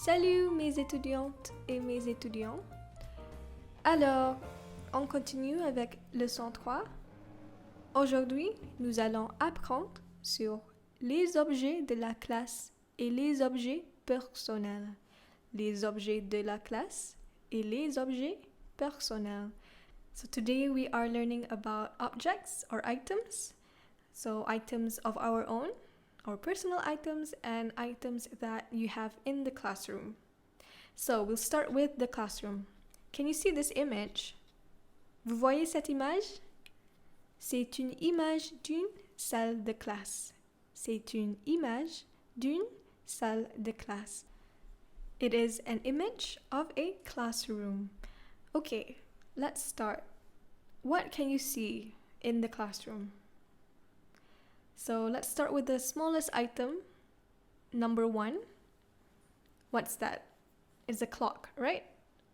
Salut mes étudiantes et mes étudiants. Alors, on continue avec leçon 3. Aujourd'hui, nous allons apprendre sur les objets de la classe et les objets personnels. Les objets de la classe et les objets personnels. So today we are learning about objects or items. So items of our own, or personal items, and items that you have in the classroom. So we'll start with the classroom. Can you see this image? Vous voyez cette image? C'est une image d'une salle de classe. C'est une image d'une salle de classe. It is an image of a classroom. Okay, let's start. What can you see in the classroom? So let's start with the smallest item, number 1. What's that? It's a clock, right?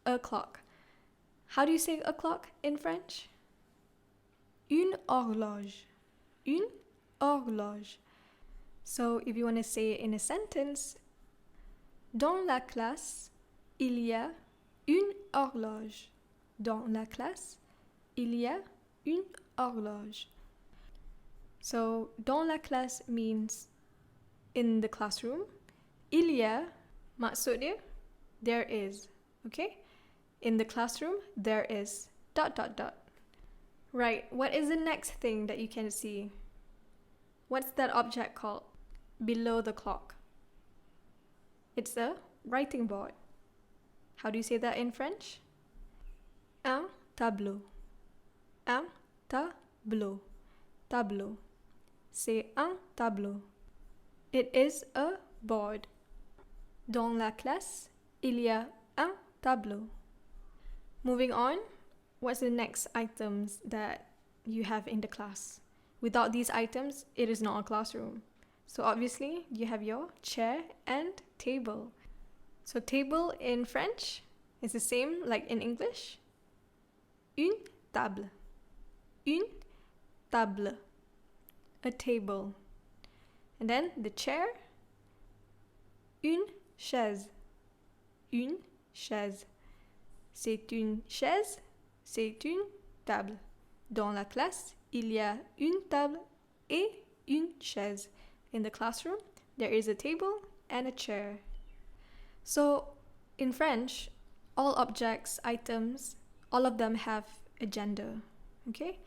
A clock. How do you say a clock in French? Une horloge. Une horloge. So if you want to say it in a sentence, dans la classe, il y a une horloge. Dans la classe, il y a une horloge. So, dans la classe means in the classroom. Il y a, maksudnya, there is, okay? In the classroom, there is, ... Right, what is the next thing that you can see? What's that object called? Below the clock. It's a writing board. How do you say that in French? Un tableau. Un tableau. Tableau. C'est un tableau. It is a board. Dans la classe, il y a un tableau. Moving on, what's the next items that you have in the class? Without these items, it is not a classroom. So obviously, you have your chair and table. So table in French is the same like in English. Une table. Une table. A table. And then the chair. Une chaise. Une chaise. C'est une chaise. C'est une table. Dans la classe, il y a une table et une chaise. In the classroom, there is a table and a chair. So, in French, all objects, items, all of them have a gender. Okay?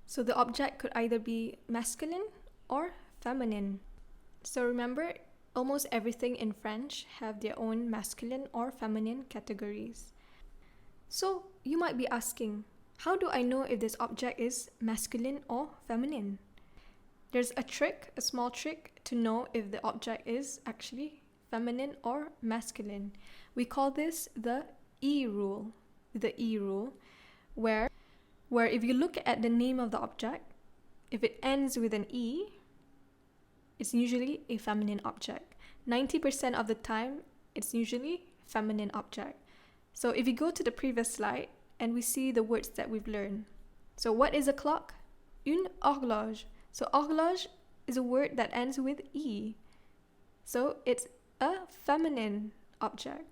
So the object could either be masculine or feminine. So remember, almost everything in French have their own masculine or feminine categories. So you might be asking, how do I know if this object is masculine or feminine? There's a trick, a small trick, to know if the object is actually feminine or masculine. We call this the E rule. The E rule, where if you look at the name of the object, if it ends with an E, it's usually a feminine object. 90% of the time, it's usually feminine object. So if you go to the previous slide and we see the words that we've learned. So what is a clock? Une horloge. So horloge is a word that ends with E. So it's a feminine object.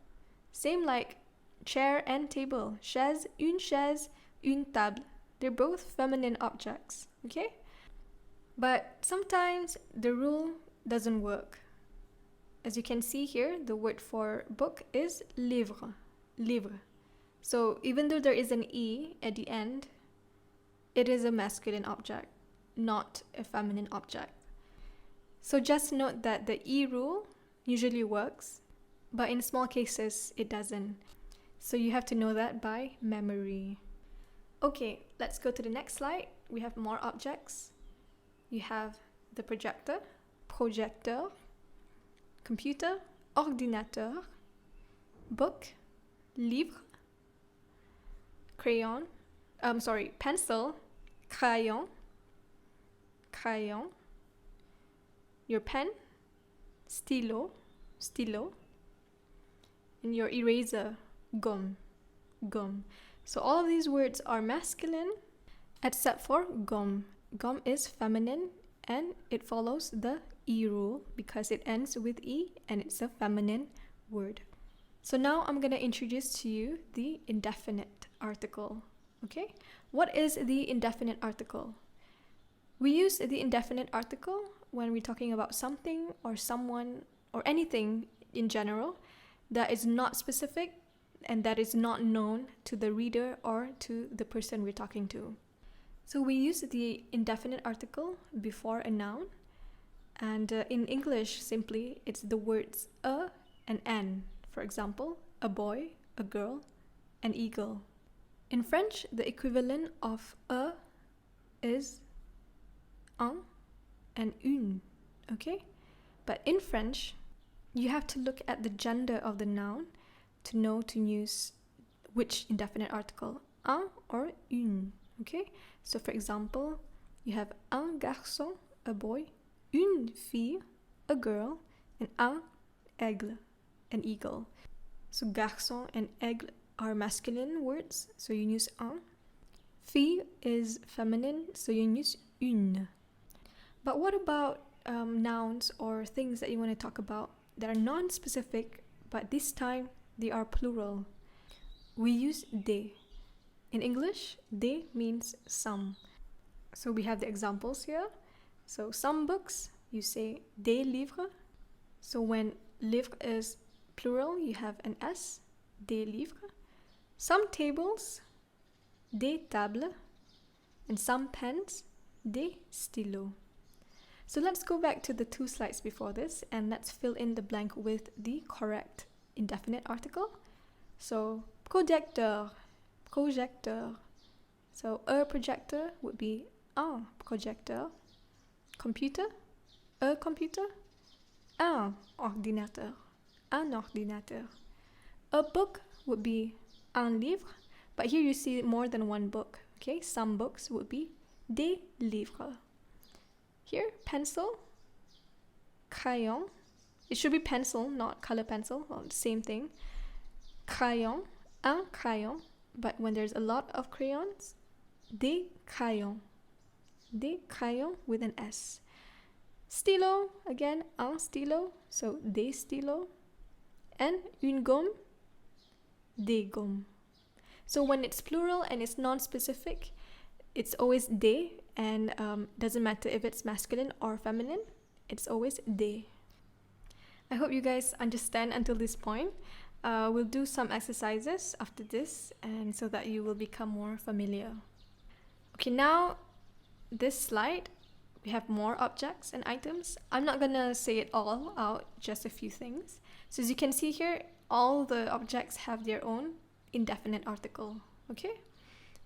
Same like chair and table. Chaise, une table. They're both feminine objects, okay? But sometimes the rule doesn't work. As you can see here, the word for book is livre. Livre. So even though there is an E at the end, it is a masculine object, not a feminine object. So just note that the E rule usually works, but in small cases, it doesn't. So you have to know that by memory. Okay, let's go to the next slide. We have more objects. You have the projector, computer, ordinateur, book, livre, pencil, crayon, your pen, stylo, and your eraser, gomme. So all of these words are masculine except for gomme. Gomme is feminine and it follows the E rule because it ends with E and it's a feminine word. So now I'm going to introduce to you the indefinite article. Okay? What is the indefinite article? We use the indefinite article when we're talking about something or someone or anything in general that is not specific and that is not known to the reader or to the person we're talking to. So we use the indefinite article before a noun, and in English, simply, it's the words a and an. For example, a boy, a girl, an eagle. In French, the equivalent of a is un and une, okay? But in French, you have to look at the gender of the noun to know to use which indefinite article, un or une, okay? So for example, you have un garçon, a boy, une fille, a girl, and un aigle, an eagle. So garçon and aigle are masculine words, so you use un. Fille is feminine, so you use une. But what about nouns or things that you want to talk about that are non-specific, but this time they are plural? We use des. In English, des means some. So we have the examples here. So some books, you say des livres. So when livre is plural, you have an S, des livres. Some tables, des tables. And some pens, des stylos. So let's go back to the 2 slides before this and let's fill in the blank with the correct indefinite article. So projecteur, projecteur. So a projector would be un projecteur. Computer, a computer. Un ordinateur, un ordinateur. A book would be un livre, but here you see more than one book. Okay, some books would be des livres. Here, pencil, crayon. It should be pencil, not color pencil. Well, same thing. Crayon, un crayon. But when there's a lot of crayons, des crayons. Des crayons with an S. Stylo, again, un stylo. So des stylos. And une gomme, des gommes. So when it's plural and it's non-specific, it's always des, and doesn't matter if it's masculine or feminine, it's always des. I hope you guys understand until this point. We'll do some exercises after this, and so that you will become more familiar. Okay, now this slide, we have more objects and items. I'm not gonna say it all out, just a few things. So as you can see here, all the objects have their own indefinite article, okay?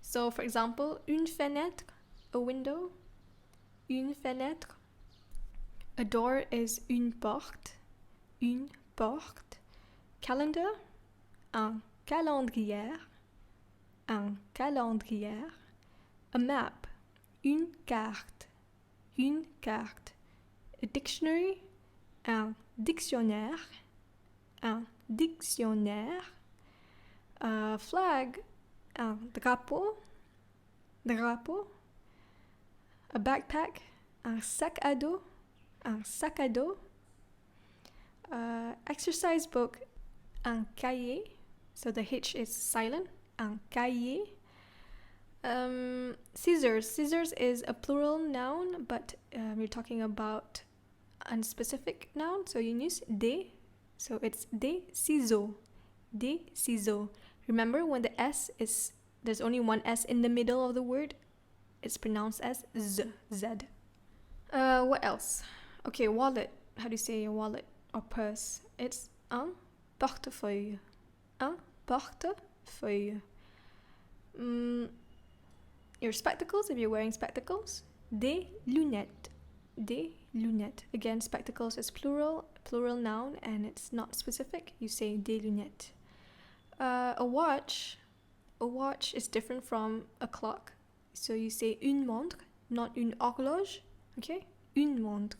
So for example, une fenêtre, a window, une fenêtre. A door is une porte, une porte. Calendar, un calendrier, un calendrier. A map, une carte, une carte. A dictionary, un dictionnaire, un dictionnaire. A flag, un drapeau, drapeau. A backpack, un sac à dos, un sac à dos. Exercise book, un cahier. So the H is silent, un cahier. Scissors. Scissors is a plural noun, but we're talking about unspecific noun, so you use des. So it's des ciseaux, des ciseaux. Remember, when the S is, there's only one S in the middle of the word, it's pronounced as z, z. What else? Okay, wallet. How do you say a wallet or purse? It's un portefeuille, un portefeuille. Your spectacles, if you're wearing spectacles, des lunettes, des lunettes. Again, spectacles is plural noun, and it's not specific. You say des lunettes. A watch is different from a clock. So you say une montre, not une horloge. Okay, une montre.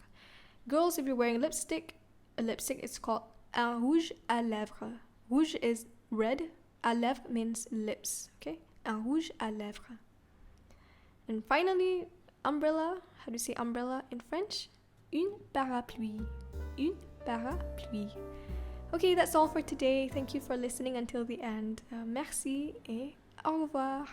Girls, if you're wearing lipstick, a lipstick is called un rouge à lèvres. Rouge is red. À lèvres means lips. Okay, un rouge à lèvres. And finally, umbrella. How do you say umbrella in French? Une parapluie. Une parapluie. Okay, that's all for today. Thank you for listening until the end. Merci et au revoir.